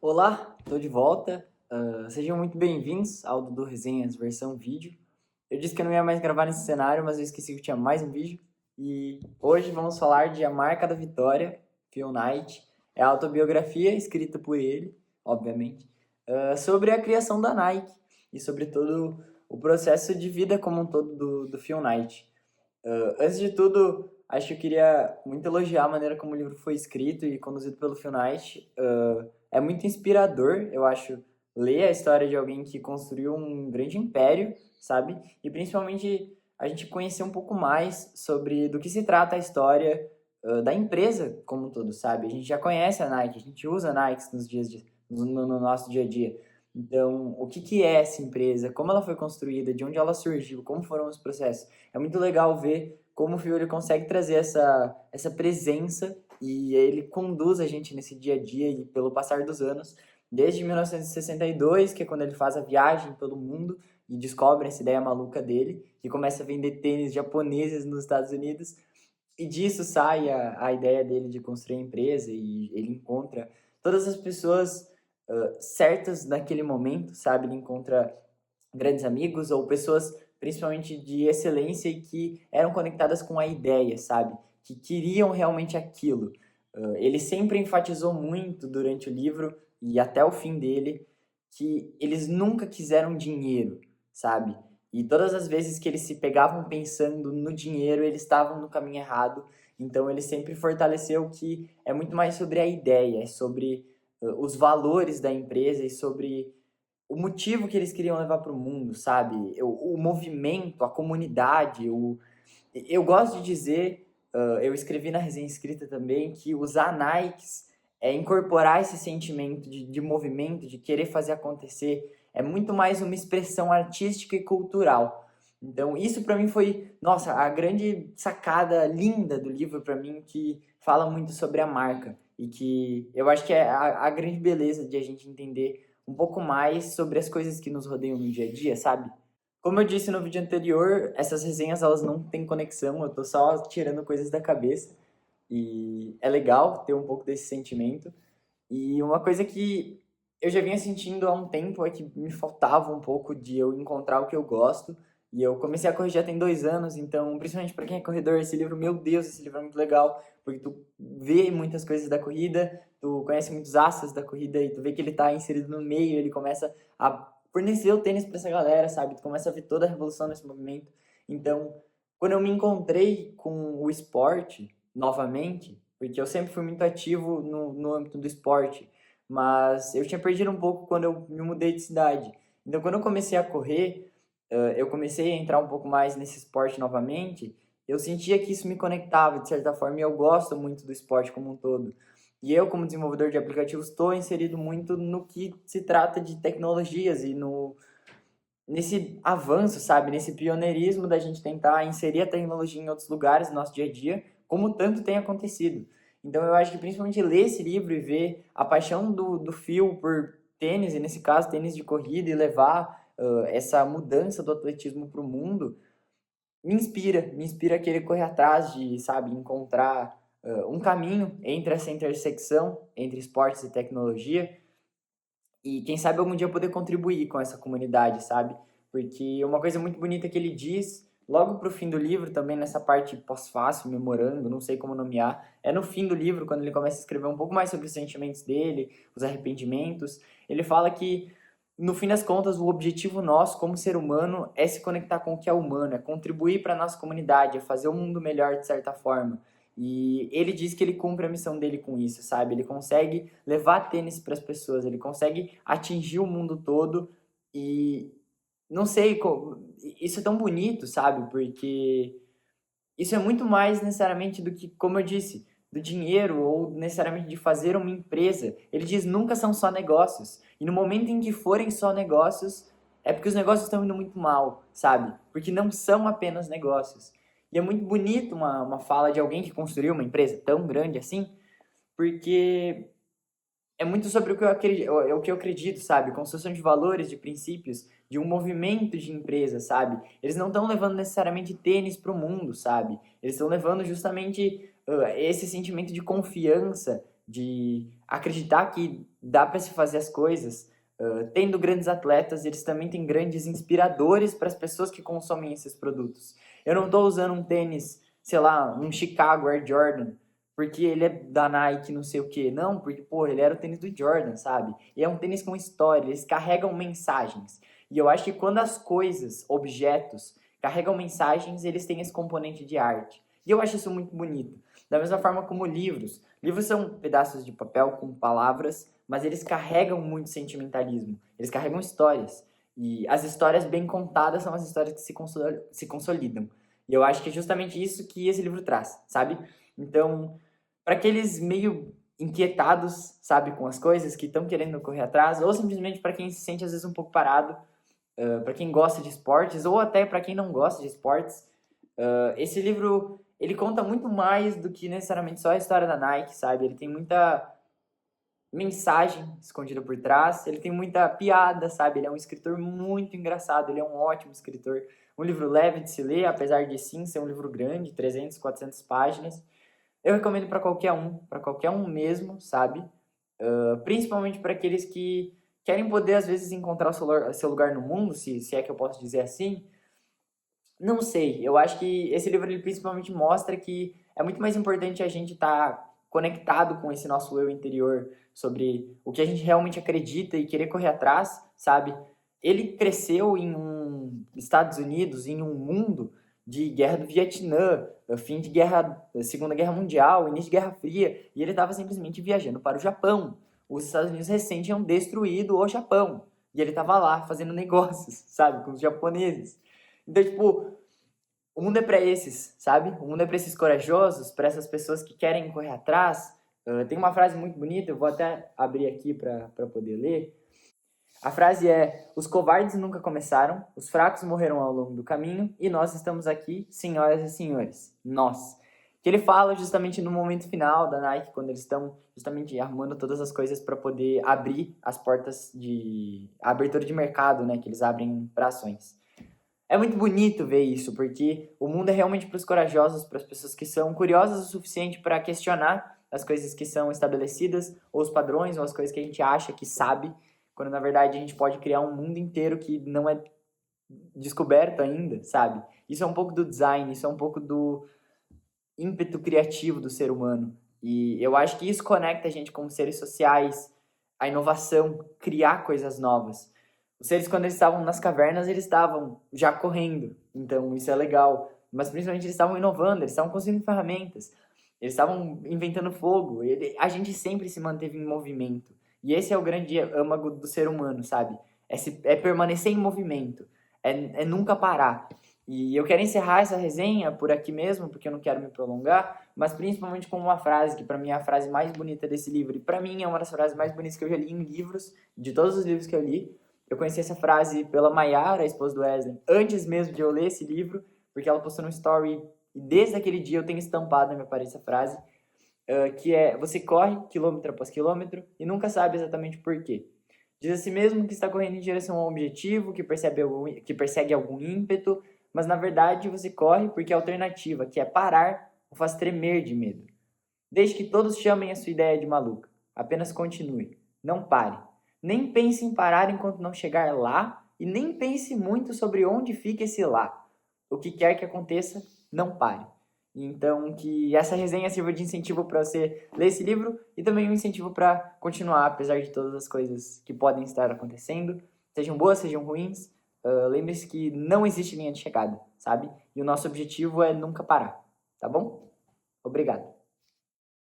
Olá, estou de volta. Sejam muito bem-vindos ao Dudu Resenhas versão vídeo. Eu disse que eu não ia mais gravar nesse cenário, mas eu esqueci que tinha mais um vídeo. E hoje vamos falar de A Marca da Vitória, Phil Knight. É a autobiografia escrita por ele, obviamente, sobre a criação da Nike e sobre todo o processo de vida como um todo do Phil Knight. Antes de tudo, acho que eu queria muito elogiar a maneira como o livro foi escrito e conduzido pelo Phil Knight. É muito inspirador, eu acho, ler a história de alguém que construiu um grande império, sabe? E principalmente a gente conhecer um pouco mais sobre do que se trata a história da empresa como um todo, sabe? A gente já conhece a Nike, a gente usa a Nike no nosso dia a dia. Então, o que que é essa empresa? Como ela foi construída? De onde ela surgiu? Como foram os processos? É muito legal ver como o Phil ele consegue trazer essa presença e ele conduz a gente nesse dia a dia e pelo passar dos anos, desde 1962, que é quando ele faz a viagem pelo mundo e descobre essa ideia maluca dele, que começa a vender tênis japoneses nos Estados Unidos, e disso sai a ideia dele de construir a empresa e ele encontra todas as pessoas certas naquele momento, sabe? Ele encontra grandes amigos ou pessoas principalmente de excelência e que eram conectadas com a ideia, sabe? Que queriam realmente aquilo. Ele sempre enfatizou muito durante o livro e até o fim dele que eles nunca quiseram dinheiro, sabe? E todas as vezes que eles se pegavam pensando no dinheiro, eles estavam no caminho errado. Então ele sempre fortaleceu que é muito mais sobre a ideia, é sobre os valores da empresa e sobre o motivo que eles queriam levar para o mundo, sabe? O movimento, a comunidade. Eu gosto de dizer, eu escrevi na resenha escrita também, que usar Nikes é incorporar esse sentimento de movimento, de querer fazer acontecer. É muito mais uma expressão artística e cultural. Então, isso para mim foi, nossa, a grande sacada linda do livro para mim, que fala muito sobre a marca. E que eu acho que é a grande beleza de a gente entender um pouco mais sobre as coisas que nos rodeiam no dia a dia, sabe? Como eu disse no vídeo anterior, essas resenhas elas não têm conexão, eu tô só tirando coisas da cabeça e é legal ter um pouco desse sentimento. E uma coisa que eu já vinha sentindo há um tempo é que me faltava um pouco de eu encontrar o que eu gosto. E eu comecei a correr já tem 2 anos, então, principalmente para quem é corredor, esse livro, meu Deus, esse livro é muito legal, porque tu vê muitas coisas da corrida, tu conhece muitos astros da corrida e tu vê que ele tá inserido no meio, ele começa a fornecer o tênis para essa galera, sabe? Tu começa a ver toda a revolução nesse movimento. Então, quando eu me encontrei com o esporte novamente, porque eu sempre fui muito ativo no âmbito do esporte, mas eu tinha perdido um pouco quando eu me mudei de cidade. Então, quando eu comecei a correr, eu comecei a entrar um pouco mais nesse esporte novamente, eu sentia que isso me conectava de certa forma e eu gosto muito do esporte como um todo. E eu, como desenvolvedor de aplicativos, estou inserido muito no que se trata de tecnologias e nesse avanço, sabe? Nesse pioneirismo da gente tentar inserir a tecnologia em outros lugares do nosso dia a dia, como tanto tem acontecido. Então eu acho que principalmente ler esse livro e ver a paixão do Phil por tênis, e nesse caso tênis de corrida, e levar essa mudança do atletismo para o mundo, me inspira a querer correr atrás de, sabe, encontrar um caminho entre essa intersecção entre esportes e tecnologia e quem sabe algum dia poder contribuir com essa comunidade, sabe? Porque uma coisa muito bonita que ele diz, logo pro fim do livro, também nessa parte pós-fácil, memorando, não sei como nomear, é no fim do livro, quando ele começa a escrever um pouco mais sobre os sentimentos dele, os arrependimentos, ele fala que, no fim das contas, o objetivo nosso como ser humano é se conectar com o que é humano, é contribuir para a nossa comunidade, é fazer o mundo melhor de certa forma. E ele diz que ele cumpre a missão dele com isso, sabe? Ele consegue levar tênis para as pessoas, ele consegue atingir o mundo todo e não sei, isso é tão bonito, sabe? Porque isso é muito mais necessariamente do que, como eu disse, do dinheiro ou necessariamente de fazer uma empresa. Ele diz nunca são só negócios. E no momento em que forem só negócios, é porque os negócios estão indo muito mal, sabe? Porque não são apenas negócios. E é muito bonito uma fala de alguém que construiu uma empresa tão grande assim, porque é muito sobre o que eu acredito, é o que eu acredito, sabe? Construção de valores, de princípios, de um movimento de empresa, sabe? Eles não estão levando necessariamente tênis para o mundo, sabe? Eles estão levando justamente esse sentimento de confiança, de acreditar que dá para se fazer as coisas. Tendo grandes atletas, eles também têm grandes inspiradores para as pessoas que consomem esses produtos. Eu não estou usando um tênis, sei lá, um Chicago Air Jordan, porque ele é da Nike, não sei o quê. Não, porque, pô, ele era o tênis do Jordan, sabe? E é um tênis com história, eles carregam mensagens. E eu acho que quando as coisas, objetos, carregam mensagens, eles têm esse componente de arte. E eu acho isso muito bonito. Da mesma forma como livros. Livros são pedaços de papel com palavras, mas eles carregam muito sentimentalismo. Eles carregam histórias. E as histórias bem contadas são as histórias que se consolidam. E eu acho que é justamente isso que esse livro traz, sabe? Então, para aqueles meio inquietados, sabe, com as coisas, que estão querendo correr atrás, ou simplesmente para quem se sente às vezes um pouco parado, para quem gosta de esportes, ou até para quem não gosta de esportes, esse livro, ele conta muito mais do que necessariamente só a história da Nike, sabe? Ele tem muita mensagem escondida por trás, ele tem muita piada, sabe? Ele é um escritor muito engraçado, ele é um ótimo escritor. Um livro leve de se ler, apesar de sim ser um livro grande, 300, 400 páginas. Eu recomendo para qualquer um mesmo, sabe? Principalmente para aqueles que querem poder, às vezes, encontrar o seu lugar no mundo, se é que eu posso dizer assim. Não sei, eu acho que esse livro ele principalmente mostra que é muito mais importante a gente estar conectado com esse nosso eu interior, sobre o que a gente realmente acredita e querer correr atrás, sabe? Ele cresceu em Estados Unidos, em um mundo de guerra do Vietnã, fim de guerra, Segunda Guerra Mundial, início de Guerra Fria, e ele estava simplesmente viajando para o Japão. Os Estados Unidos recém tinham destruído o Japão, e ele estava lá fazendo negócios, sabe, com os japoneses. Então, tipo, o mundo é para esses, sabe? O mundo é para esses corajosos, para essas pessoas que querem correr atrás. Tem uma frase muito bonita, eu vou até abrir aqui para poder ler. A frase é: os covardes nunca começaram, os fracos morreram ao longo do caminho e nós estamos aqui, senhoras e senhores. Nós. Que ele fala justamente no momento final da Nike, quando eles estão justamente arrumando todas as coisas para poder abrir as portas de a abertura de mercado, né, que eles abrem para ações. É muito bonito ver isso, porque o mundo é realmente para os corajosos, para as pessoas que são curiosas o suficiente para questionar as coisas que são estabelecidas, ou os padrões, ou as coisas que a gente acha que sabe, quando na verdade a gente pode criar um mundo inteiro que não é descoberto ainda, sabe? Isso é um pouco do design, isso é um pouco do ímpeto criativo do ser humano. E eu acho que isso conecta a gente como seres sociais, a inovação, criar coisas novas. Os seres, quando eles estavam nas cavernas, eles estavam já correndo. Então, isso é legal. Mas, principalmente, eles estavam inovando, eles estavam construindo ferramentas. Eles estavam inventando fogo. A gente sempre se manteve em movimento. E esse é o grande âmago do ser humano, sabe? É permanecer em movimento. É nunca parar. E eu quero encerrar essa resenha por aqui mesmo, porque eu não quero me prolongar, mas principalmente com uma frase, que para mim é a frase mais bonita desse livro. E para mim é uma das frases mais bonitas que eu já li em livros, de todos os livros que eu li. Eu conheci essa frase pela Mayara, a esposa do Wesley, antes mesmo de eu ler esse livro, porque ela postou no story, e desde aquele dia eu tenho estampado na minha parede essa frase, que é: você corre quilômetro após quilômetro e nunca sabe exatamente por quê. Diz a si mesmo que está correndo em direção a um objetivo, que persegue algum ímpeto, mas na verdade você corre porque a alternativa, que é parar, o faz tremer de medo. Desde que todos chamem a sua ideia de maluca. Apenas continue. Não pare. Nem pense em parar enquanto não chegar lá e nem pense muito sobre onde fica esse lá. O que quer que aconteça, não pare. Então, que essa resenha sirva de incentivo para você ler esse livro e também um incentivo para continuar, apesar de todas as coisas que podem estar acontecendo, sejam boas, sejam ruins. Lembre-se que não existe linha de chegada, sabe? E o nosso objetivo é nunca parar, tá bom? Obrigado.